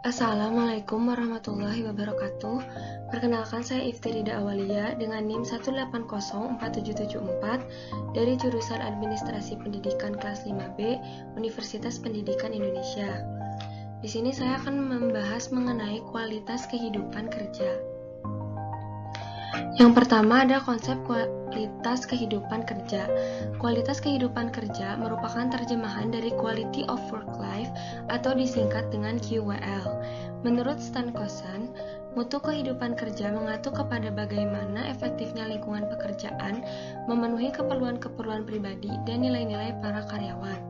Assalamualaikum warahmatullahi wabarakatuh. Perkenalkan, saya Iftirida Awalia dengan NIM 1804774 dari jurusan Administrasi Pendidikan kelas 5B Universitas Pendidikan Indonesia. Di sini saya akan membahas mengenai kualitas kehidupan kerja. Yang pertama ada konsep kualitas kehidupan kerja. Kualitas kehidupan kerja merupakan terjemahan dari Quality of Work Life atau disingkat dengan QWL. Menurut Stan Kosan, mutu kehidupan kerja mengacu kepada bagaimana efektifnya lingkungan pekerjaan memenuhi keperluan-keperluan pribadi dan nilai-nilai para karyawan.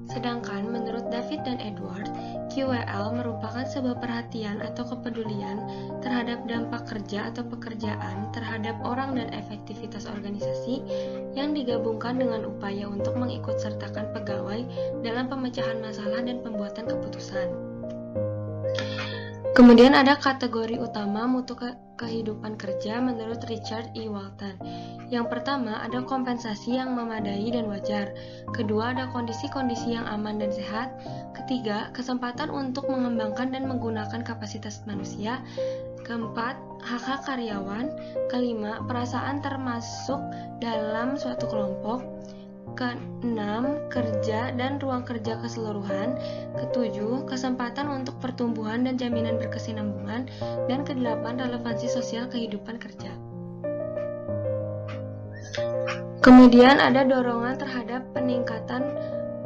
Sedangkan menurut David dan Edward, QWL merupakan sebuah perhatian atau kepedulian terhadap dampak kerja atau pekerjaan terhadap orang dan efektivitas organisasi yang digabungkan dengan upaya untuk mengikutsertakan pegawai dalam pemecahan masalah dan pembuatan keputusan. Kemudian ada kategori utama mutu kehidupan kerja menurut Richard E. Walton. Yang pertama ada kompensasi yang memadai dan wajar. Kedua ada kondisi-kondisi yang aman dan sehat. Ketiga, kesempatan untuk mengembangkan dan menggunakan kapasitas manusia. Keempat, hak-hak karyawan. Kelima, perasaan termasuk dalam suatu kelompok. Keenam, kerja dan ruang kerja keseluruhan. Ketujuh, kesempatan untuk pertumbuhan dan jaminan berkesinambungan. Dan kedelapan, relevansi sosial kehidupan kerja. Kemudian ada dorongan terhadap peningkatan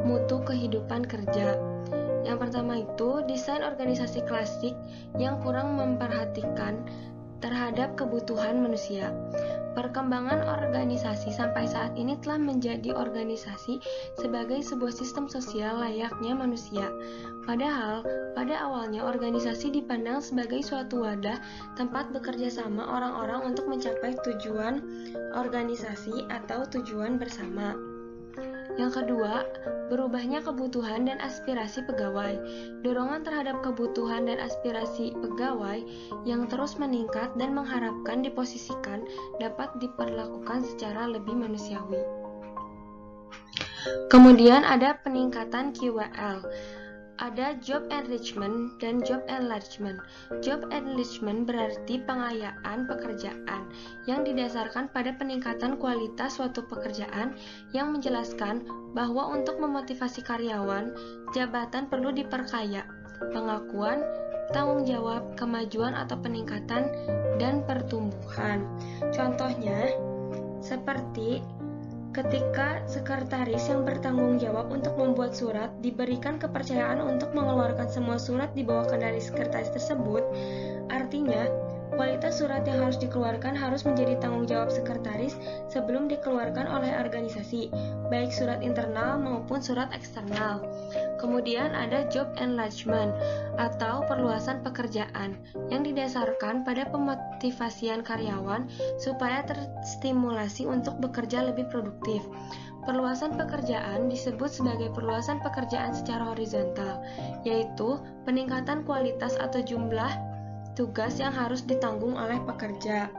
mutu kehidupan kerja. Yang pertama itu, desain organisasi klasik yang kurang memperhatikan terhadap kebutuhan manusia. Perkembangan organisasi sampai saat ini telah menjadi organisasi sebagai sebuah sistem sosial layaknya manusia. Padahal, pada awalnya organisasi dipandang sebagai suatu wadah tempat bekerja sama orang-orang untuk mencapai tujuan organisasi atau tujuan bersama. Yang kedua, berubahnya kebutuhan dan aspirasi pegawai. Dorongan terhadap kebutuhan dan aspirasi pegawai yang terus meningkat dan mengharapkan diposisikan dapat diperlakukan secara lebih manusiawi. Kemudian ada peningkatan QWL. Ada job enrichment dan job enlargement. Job enrichment berarti pengayaan pekerjaan yang didasarkan pada peningkatan kualitas suatu pekerjaan yang menjelaskan bahwa untuk memotivasi karyawan, jabatan perlu diperkaya, pengakuan, tanggung jawab, kemajuan atau peningkatan, dan pertumbuhan. Contohnya, seperti ketika sekretaris yang bertanggung jawab untuk membuat surat diberikan kepercayaan untuk mengeluarkan semua surat di bawah kendali sekretaris tersebut, artinya kualitas surat yang harus dikeluarkan harus menjadi tanggung jawab sekretaris sebelum dikeluarkan oleh organisasi, baik surat internal maupun surat eksternal. Kemudian ada job enlargement atau perluasan pekerjaan yang didasarkan pada pemotivasian karyawan supaya terstimulasi untuk bekerja lebih produktif. Perluasan pekerjaan disebut sebagai perluasan pekerjaan secara horizontal, yaitu peningkatan kualitas atau jumlah tugas yang harus ditanggung oleh pekerja.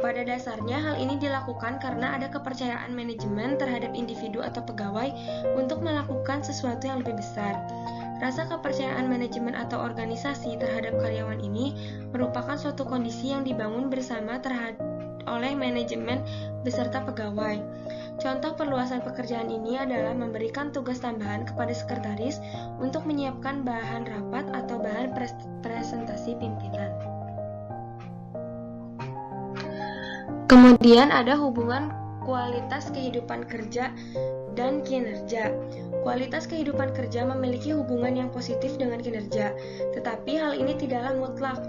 Pada dasarnya hal ini dilakukan karena ada kepercayaan manajemen terhadap individu atau pegawai untuk melakukan sesuatu yang lebih besar. Rasa kepercayaan manajemen atau organisasi terhadap karyawan ini merupakan suatu kondisi yang dibangun bersama oleh manajemen beserta pegawai. Contoh perluasan pekerjaan ini adalah memberikan tugas tambahan kepada sekretaris untuk menyiapkan bahan rapat atau bahan presentasi pimpinan. Kemudian ada hubungan kualitas kehidupan kerja dan kinerja. Kualitas kehidupan kerja memiliki hubungan yang positif dengan kinerja, tetapi hal ini tidaklah mutlak.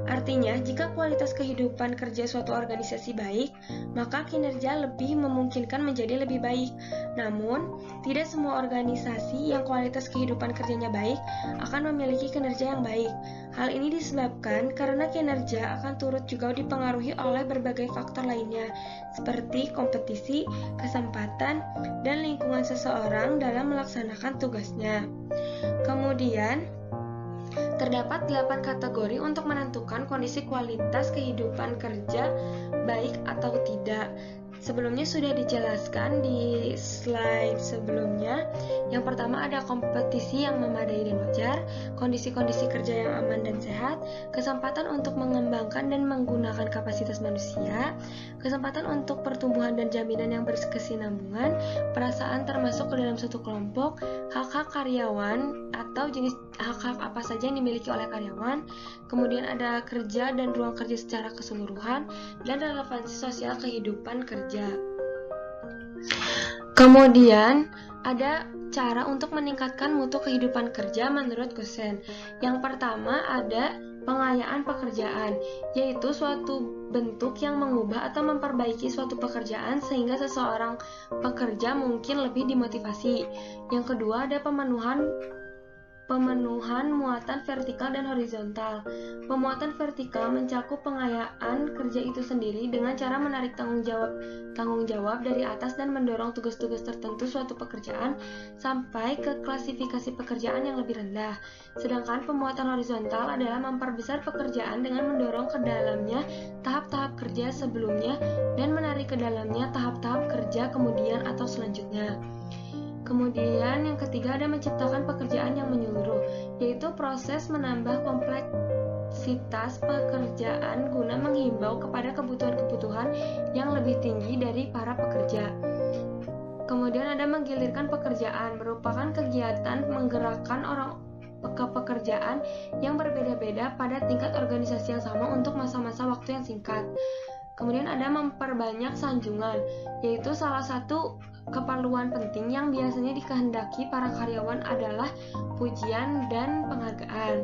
Artinya, jika kualitas kehidupan kerja suatu organisasi baik, maka kinerja lebih memungkinkan menjadi lebih baik. Namun, tidak semua organisasi yang kualitas kehidupan kerjanya baik akan memiliki kinerja yang baik. Hal ini disebabkan karena kinerja akan turut juga dipengaruhi oleh berbagai faktor lainnya, seperti kompetisi, kesempatan, dan lingkungan seseorang dalam melaksanakan tugasnya. Kemudian, Terdapat 8 kategori untuk menentukan kondisi kualitas kehidupan kerja baik atau tidak. Sebelumnya sudah dijelaskan di slide sebelumnya. Yang pertama ada kompetisi yang memadai dan wajar, kondisi-kondisi kerja yang aman dan sehat, kesempatan untuk mengembangkan dan menggunakan kapasitas manusia, kesempatan untuk pertumbuhan dan jaminan yang berkesinambungan, perasaan termasuk ke dalam suatu kelompok, hak-hak karyawan atau jenis hak-hak apa saja yang dimiliki oleh karyawan, kemudian ada kerja dan ruang kerja secara keseluruhan, dan relevansi sosial kehidupan kerja. Kemudian ada cara untuk meningkatkan mutu kehidupan kerja menurut Gusen. Yang pertama ada pengayaan pekerjaan, yaitu suatu bentuk yang mengubah atau memperbaiki suatu pekerjaan sehingga seseorang pekerja mungkin lebih dimotivasi. Yang kedua ada pemenuhan muatan vertikal dan horizontal. Pemuatan vertikal mencakup pengayaan kerja itu sendiri dengan cara menarik tanggung jawab dari atas dan mendorong tugas-tugas tertentu suatu pekerjaan sampai ke klasifikasi pekerjaan yang lebih rendah. Sedangkan pemuatan horizontal adalah memperbesar pekerjaan dengan mendorong ke dalamnya tahap-tahap kerja sebelumnya dan menarik ke dalamnya tahap-tahap kerja kemudian atau selanjutnya. Kemudian yang ketiga ada menciptakan pekerjaan yang menyeluruh, yaitu proses menambah kompleksitas pekerjaan guna menghimbau kepada kebutuhan-kebutuhan yang lebih tinggi dari para pekerja. Kemudian ada menggilirkan pekerjaan, merupakan kegiatan menggerakkan orang ke pekerjaan yang berbeda-beda pada tingkat organisasi yang sama untuk masa-masa waktu yang singkat. Kemudian ada memperbanyak sanjungan, yaitu salah satu keperluan penting yang biasanya dikehendaki para karyawan adalah pujian dan penghargaan.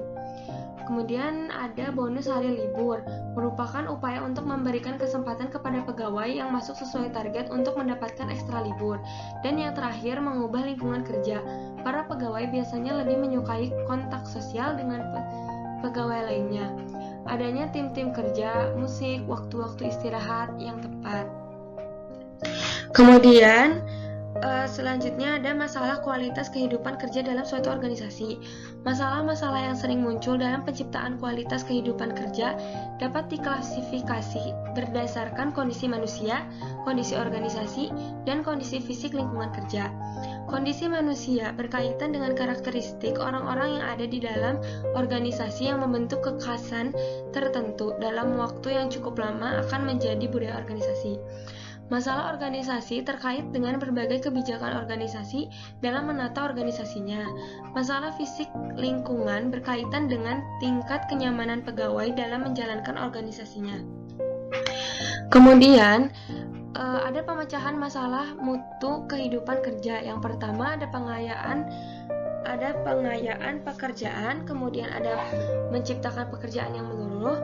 Kemudian ada bonus hari libur, merupakan upaya untuk memberikan kesempatan kepada pegawai yang masuk sesuai target untuk mendapatkan ekstra libur. Dan yang terakhir, mengubah lingkungan kerja. Para pegawai biasanya lebih menyukai kontak sosial dengan pegawai lainnya. Adanya tim-tim kerja, musik, waktu-waktu istirahat yang tepat. Kemudian selanjutnya ada masalah kualitas kehidupan kerja dalam suatu organisasi. Masalah-masalah yang sering muncul dalam penciptaan kualitas kehidupan kerja dapat diklasifikasi berdasarkan kondisi manusia, kondisi organisasi, dan kondisi fisik lingkungan kerja. Kondisi manusia berkaitan dengan karakteristik orang-orang yang ada di dalam organisasi yang membentuk kekhasan tertentu dalam waktu yang cukup lama akan menjadi budaya organisasi. Masalah organisasi terkait dengan berbagai kebijakan organisasi dalam menata organisasinya. Masalah fisik lingkungan berkaitan dengan tingkat kenyamanan pegawai dalam menjalankan organisasinya. Kemudian ada pemecahan masalah mutu kehidupan kerja. Yang pertama ada pengayaan pekerjaan, kemudian ada menciptakan pekerjaan yang menyeluruh,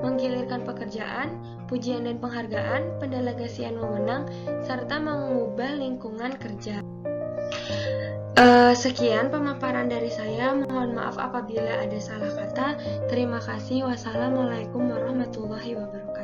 menggilirkan pekerjaan, pujian dan penghargaan, pendelegasian wewenang, serta mengubah lingkungan kerja. Sekian pemaparan dari saya. Mohon maaf apabila ada salah kata. Terima kasih. Wassalamualaikum warahmatullahi wabarakatuh.